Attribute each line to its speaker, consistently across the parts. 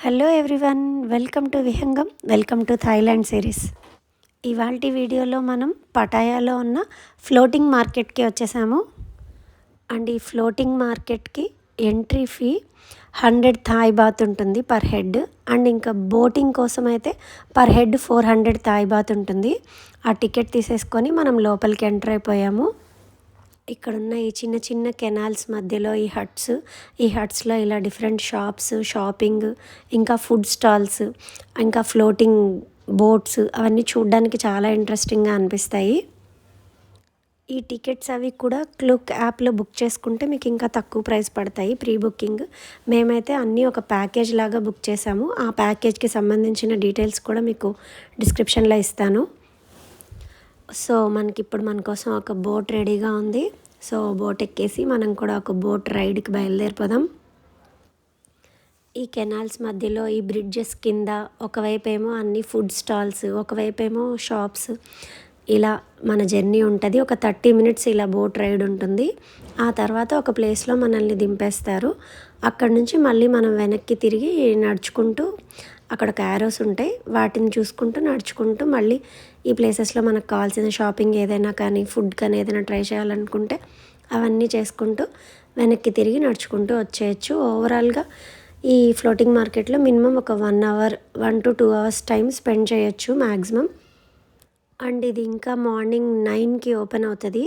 Speaker 1: Hello everyone, welcome to Vihangam. Welcome to Thailand series. ఇవాల్టి వీడియోలో మనం పటాయాలో ఉన్న ఫ్లోటింగ్ మార్కెట్కి వచ్చేసాము. అండ్ ఈ ఫ్లోటింగ్ మార్కెట్కి ఎంట్రీ ఫీ 100 థాయ్ బాత్ ఉంటుంది పర్ హెడ్. అండ్ ఇంకా బోటింగ్ కోసం అయితే పర్ హెడ్ 400 థాయ్ బాత్ ఉంటుంది. ఆ టికెట్ తీసేసుకొని మనం లోపలికి ఎంటర్ అయిపోయాము. ఇక్కడున్న ఈ చిన్న చిన్న కెనాల్స్ మధ్యలో ఈ హట్స్లో ఇలా డిఫరెంట్ షాప్స్, షాపింగ్, ఇంకా ఫుడ్ స్టాల్స్, ఇంకా ఫ్లోటింగ్ బోట్స్ అవన్నీ చూడడానికి చాలా ఇంట్రెస్టింగ్గా అనిపిస్తాయి. ఈ టికెట్స్ అవి కూడా క్లుక్ యాప్లో బుక్ చేసుకుంటే మీకు ఇంకా తక్కువ ప్రైస్ పడతాయి ప్రీ బుకింగ్. మేమైతే అన్నీ ఒక ప్యాకేజ్ లాగా బుక్ చేసాము. ఆ ప్యాకేజ్కి సంబంధించిన డీటెయిల్స్ కూడా మీకు డిస్క్రిప్షన్లో ఇస్తాను. సో మనకిప్పుడు మన కోసం ఒక బోట్ రెడీగా ఉంది. సో బోట్ ఎక్కేసి మనం కూడా ఒక బోట్ రైడ్కి బయలుదేరిపోదాం. ఈ కెనాల్స్ మధ్యలో ఈ బ్రిడ్జెస్ కింద ఒకవైపు ఏమో అన్ని ఫుడ్ స్టాల్స్, ఒకవైపు ఏమో షాప్స్, ఇలా మన జర్నీ ఉంటుంది. ఒక 30 మినిట్స్ ఇలా బోట్ రైడ్ ఉంటుంది. ఆ తర్వాత ఒక ప్లేస్లో మనల్ని దింపేస్తారు. అక్కడ నుంచి మళ్ళీ మనం వెనక్కి తిరిగి నడుచుకుంటూ, అక్కడ యారోస్ ఉంటాయి, వాటిని చూసుకుంటూ నడుచుకుంటూ మళ్ళీ ఈ ప్లేసెస్లో మనకు కావాల్సిన షాపింగ్ ఏదైనా కానీ, ఫుడ్ కానీ ఏదైనా ట్రై చేయాలనుకుంటే అవన్నీ చేసుకుంటూ వెనక్కి తిరిగి నడుచుకుంటూ వచ్చేయచ్చు. ఓవరాల్గా ఈ ఫ్లోటింగ్ మార్కెట్లో మినిమం ఒక 1 to 2 అవర్స్ టైం స్పెండ్ చేయొచ్చు మ్యాక్సిమం. అండ్ ఇది ఇంకా మార్నింగ్ 9కి ఓపెన్ అవుతుంది,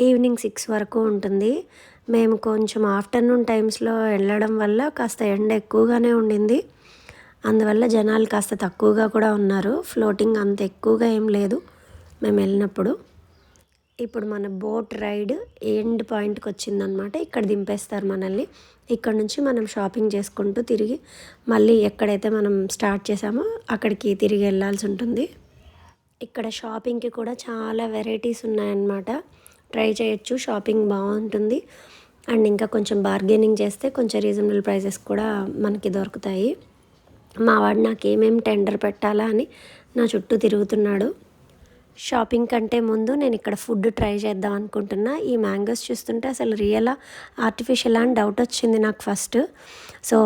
Speaker 1: ఈవినింగ్ 6 వరకు ఉంటుంది. మేము కొంచెం ఆఫ్టర్నూన్ టైమ్స్లో వెళ్ళడం వల్ల కాస్త ఎండ ఎక్కువగానే ఉండింది. అందువల్ల జనాలు కాస్త తక్కువగా కూడా ఉన్నారు. ఫ్లోటింగ్ అంత ఎక్కువగా ఏం లేదు మేము వెళ్ళినప్పుడు. ఇప్పుడు మన బోట్ రైడ్ ఎండ్ పాయింట్కి వచ్చిందనమాట. ఇక్కడ దింపేస్తారు మనల్ని. ఇక్కడ నుంచి మనం షాపింగ్ చేసుకుంటూ తిరిగి మళ్ళీ ఎక్కడైతే మనం స్టార్ట్ చేసామో అక్కడికి తిరిగి వెళ్ళాల్సి ఉంటుంది. ఇక్కడ షాపింగ్కి కూడా చాలా వెరైటీస్ ఉన్నాయన్నమాట. ట్రై చేయొచ్చు, షాపింగ్ బాగుంటుంది. అండ్ ఇంకా కొంచెం బార్గెనింగ్ చేస్తే కొంచెం రీజనబుల్ ప్రైజెస్ కూడా మనకి దొరుకుతాయి. మా వాడు నాకు ఏమేమి టెండర్ పెట్టాలా అని నా చుట్టూ తిరుగుతున్నాడు. షాపింగ్ కంటే ముందు నేను ఇక్కడ ఫుడ్ ట్రై చేద్దాం అనుకుంటున్నా. ఈ మ్యాంగోస్ చూస్తుంటే అసలు రియలా ఆర్టిఫిషియల్ అని డౌట్ వచ్చింది నాకు ఫస్ట్. సో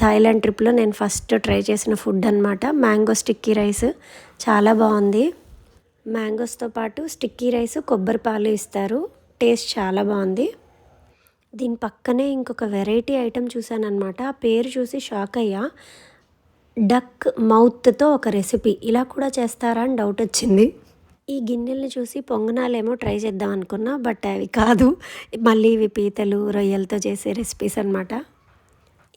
Speaker 1: థాయిలాండ్ ట్రిప్లో నేను ఫస్ట్ ట్రై చేసిన ఫుడ్ అనమాట మ్యాంగో స్టిక్కీ రైస్. చాలా బాగుంది. మ్యాంగోస్తో పాటు స్టిక్కీ రైస్, కొబ్బరి పాలు ఇస్తారు. టేస్ట్ చాలా బాగుంది. దీని పక్కనే ఇంకొక వెరైటీ ఐటెం చూసాను అనమాట. ఆ పేరు చూసి షాక్ అయ్యా. డక్ మౌత్తో ఒక రెసిపీ, ఇలా కూడా చేస్తారా అని డౌట్ వచ్చింది. ఈ గిన్నెల్ని చూసి పొంగనాలేమో ట్రై చేద్దాం అనుకున్నా, బట్ అవి కాదు, మళ్ళీ ఇవి పీతలు, రొయ్యలతో చేసే రెసిపీస్ అనమాట.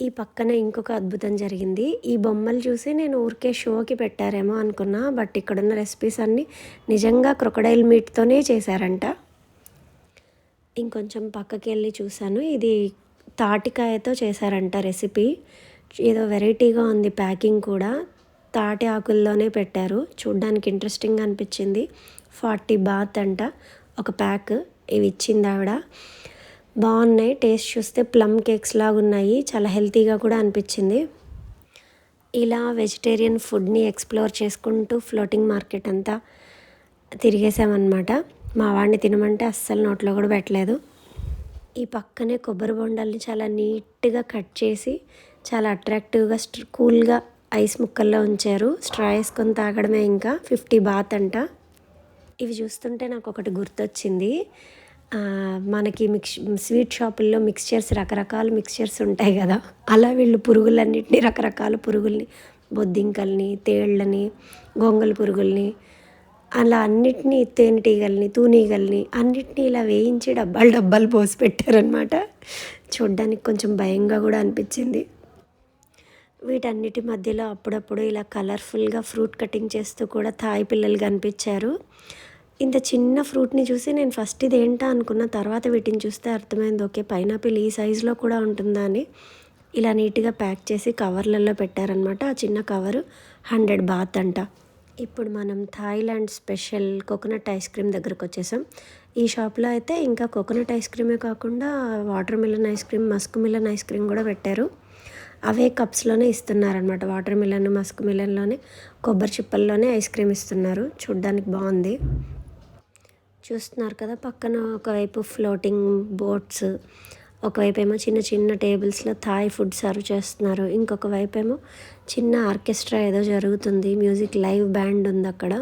Speaker 1: ఈ పక్కన ఇంకొక అద్భుతం జరిగింది. ఈ బొమ్మలు చూసి నేను ఊరికే షోకి పెట్టారేమో అనుకున్నా, బట్ ఇక్కడున్న రెసిపీస్ అన్నీ నిజంగా క్రొకడైల్ మీట్తోనే చేశారంట. ఇంకొంచెం పక్కకి వెళ్ళి చూశాను, ఇది తాటికాయతో చేశారంట రెసిపీ. ఏదో వెరైటీగా ఉంది ప్యాకింగ్ కూడా. తాటి ఆకుల్లోనే పెట్టారు. చూడ్డానికి ఇంట్రెస్టింగ్గా అనిపించింది. 40 బాత్ అంట ఒక ప్యాక్. ఇవి ఇచ్చింది ఆవిడ. బాగున్నాయి. టేస్ట్ చూస్తే ప్లమ్ కేక్స్ లాగా ఉన్నాయి. చాలా హెల్తీగా కూడా అనిపించింది. ఇలా వెజిటేరియన్ ఫుడ్ని ఎక్స్ప్లోర్ చేసుకుంటూ ఫ్లోటింగ్ మార్కెట్ అంతా తిరిగేసామన్నమాట. మా వాడిని తినమంటే అస్సలు నోట్లో కూడా పెట్టలేదు. ఈ పక్కనే కొబ్బరి బొండాల్ని చాలా నీట్గా కట్ చేసి చాలా అట్రాక్టివ్గా కూల్గా ఐస్ ముక్కల్లో ఉంచారు. స్ట్రా వేసుకొని తాగడమే. ఇంకా 50 బాత్ అంట. ఇవి చూస్తుంటే నాకు ఒకటి గుర్తొచ్చింది. మనకి స్వీట్ షాపుల్లో రకరకాల మిక్స్చర్స్ ఉంటాయి కదా, అలా వీళ్ళు పురుగులన్నింటినీ, రకరకాల పురుగుల్ని, బొద్దింకల్ని, తేళ్ళని, గొంగళి పురుగుల్ని, అలా అన్నిటినీ, తేనెటీగల్ని, తూనీగల్ని అన్నిటినీ ఇలా వేయించి డబ్బాలు పోసి పెట్టారనమాట. చూడ్డానికి కొంచెం భయంగా కూడా అనిపించింది. వీటన్నిటి మధ్యలో అప్పుడప్పుడు ఇలా కలర్ఫుల్గా ఫ్రూట్ కటింగ్ చేస్తూ కూడా థాయ్ పిల్లలు కనిపించారు. ఇంత చిన్న ఫ్రూట్ని చూసి నేను ఫస్ట్ ఇది ఏంటా అనుకున్న, తర్వాత వీటిని చూస్తే అర్థమైంది, ఓకే పైనాపిల్ ఈ సైజులో కూడా ఉంటుందా అని. ఇలా నీట్గా ప్యాక్ చేసి కవర్లలో పెట్టారనమాట. ఆ చిన్న కవరు 100 బాత్ అంట. ఇప్పుడు మనం Thailand special coconut ice cream దగ్గరకు వచ్చేసాం. ఈ షాప్లో అయితే ఇంకా కోకోనట్ ఐస్ క్రీమే కాకుండా water melon ice cream, Musk melon ice cream కూడా పెట్టారు. అవే కప్స్లోనే ఇస్తున్నారనమాట. వాటర్ మిలన్, మస్క్ మిలన్లోనే, కొబ్బరి చిప్పల్లోనే ఐస్ క్రీమ్ ఇస్తున్నారు. చూడ్డానికి బాగుంది. చూస్తున్నారు కదా, పక్కన ఒకవైపు ఫ్లోటింగ్ బోట్స్, ఒకవైపేమో చిన్న చిన్న టేబుల్స్లో థాయ్ ఫుడ్ సర్వ్ చేస్తున్నారు. ఇంకొక వైపేమో చిన్న ఆర్కెస్ట్రా ఏదో జరుగుతుంది, మ్యూజిక్ లైవ్ బ్యాండ్ ఉంది అక్కడ.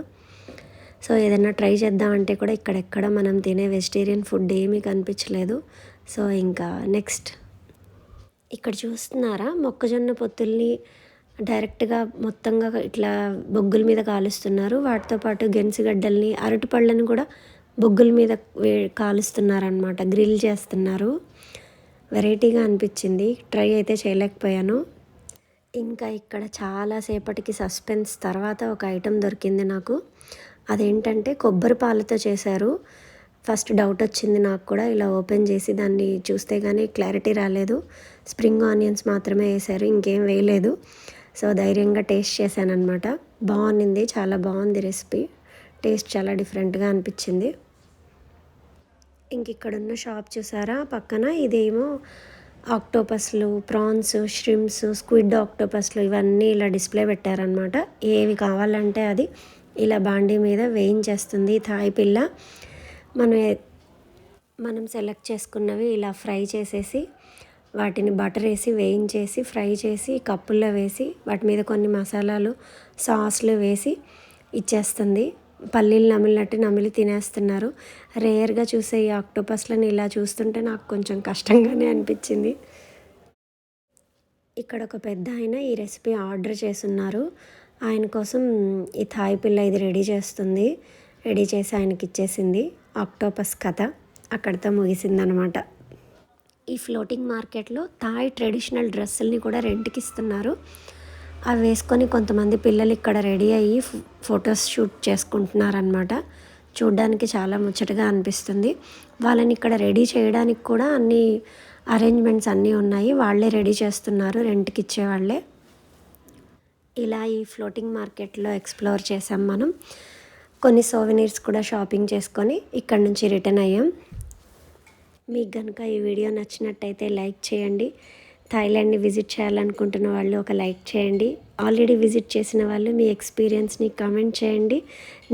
Speaker 1: సో ఏదైనా ట్రై చేద్దామంటే కూడా ఇక్కడెక్కడ మనం తినే వెజిటేరియన్ ఫుడ్ ఏమీ కనిపించలేదు. సో ఇంకా నెక్స్ట్ ఇక్కడ చూస్తున్నారా, మొక్కజొన్న పొత్తుల్ని డైరెక్ట్గా మొత్తంగా ఇట్లా బొగ్గుల మీద కాలుస్తున్నారు. వాటితో పాటు గెన్సిగడ్డల్ని, అరటిపళ్ళని కూడా బొగ్గుల మీద కాలుస్తున్నారనమాట, గ్రిల్ చేస్తున్నారు. వెరైటీగా అనిపించింది, ట్రై అయితే చేయలేకపోయాను. ఇంకా ఇక్కడ చాలాసేపటికి సస్పెన్స్ తర్వాత ఒక ఐటెం దొరికింది నాకు. అదేంటంటే కొబ్బరి పాలతో చేశారు. ఫస్ట్ డౌట్ వచ్చింది నాకు కూడా, ఇలా ఓపెన్ చేసి దాన్ని చూస్తే కానీ క్లారిటీ రాలేదు. స్ప్రింగ్ ఆనియన్స్ మాత్రమే వేశారు, ఇంకేం వేయలేదు. సో ధైర్యంగా టేస్ట్ చేశాను అనమాట. బాగుంది, చాలా బాగుంది రెసిపీ. టేస్ట్ చాలా డిఫరెంట్గా అనిపించింది. ఇంక ఇక్కడున్న షాప్ చూసారా పక్కన, ఇదేమో ఆక్టోపస్లు, ప్రాన్స్, ష్రిమ్స్, స్క్విడ్ ఆక్టోపస్లు ఇవన్నీ ఇలా డిస్ప్లే పెట్టారనమాట. ఏవి కావాలంటే అది ఇలా బాండీ మీద వేయించేస్తుంది థాయ్ పిల్ల. మనం సెలెక్ట్ చేసుకున్నవి ఇలా ఫ్రై చేసేసి వాటిని బటర్ వేసి వేయించేసి ఫ్రై చేసి కప్పుల్లో వేసి వాటి మీద కొన్ని మసాలాలు, సాస్లు వేసి ఇచ్చేస్తుంది. పల్లీలు నమిలినట్టు నమిలి తినేస్తున్నారు. రేర్గా చూసే ఈ ఆక్టోపస్లను ఇలా చూస్తుంటే నాకు కొంచెం కష్టంగానే అనిపించింది. ఇక్కడ ఒక పెద్ద ఆయన ఈ రెసిపీ ఆర్డర్ చేసున్నారు. ఆయన కోసం ఈ థాయ్ పిల్ల ఇది రెడీ చేస్తుంది. రెడీ చేసి ఆయనకి ఇచ్చేసింది. ఆక్టోపస్ కథ అక్కడితో ముగిసిందనమాట. ఈ ఫ్లోటింగ్ మార్కెట్లో థాయ్ ట్రెడిషనల్ డ్రెస్సుల్ని కూడా రెంట్కి ఇస్తున్నారు. అవి వేసుకొని కొంతమంది పిల్లలు ఇక్కడ రెడీ అయ్యి ఫొటోస్ షూట్ చేసుకుంటున్నారనమాట. చూడ్డానికి చాలా ముచ్చటగా అనిపిస్తుంది. వాళ్ళని ఇక్కడ రెడీ చేయడానికి కూడా అన్ని అరేంజ్మెంట్స్ అన్నీ ఉన్నాయి. వాళ్ళే రెడీ చేస్తున్నారు, రెంట్కి ఇచ్చేవాళ్ళే. ఇలా ఈ ఫ్లోటింగ్ మార్కెట్లో ఎక్స్ప్లోర్ చేసాం మనం. కొన్ని సోవెనీర్స్ కూడా షాపింగ్ చేసుకొని ఇక్కడ నుంచి రిటర్న్ అయ్యాం. మీకు కనుక ఈ వీడియో నచ్చినట్టయితే లైక్ చేయండి. థాయిలాండ్ని విజిట్ చేయాలనుకుంటున్న వాళ్ళు ఒక లైక్ చేయండి. ఆల్రెడీ విజిట్ చేసిన వాళ్ళు మీ ఎక్స్పీరియన్స్ని కామెంట్ చేయండి.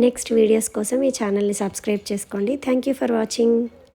Speaker 1: నెక్స్ట్ వీడియోస్ కోసం ఈ ఛానల్ని సబ్స్క్రైబ్ చేసుకోండి. Thank you for watching.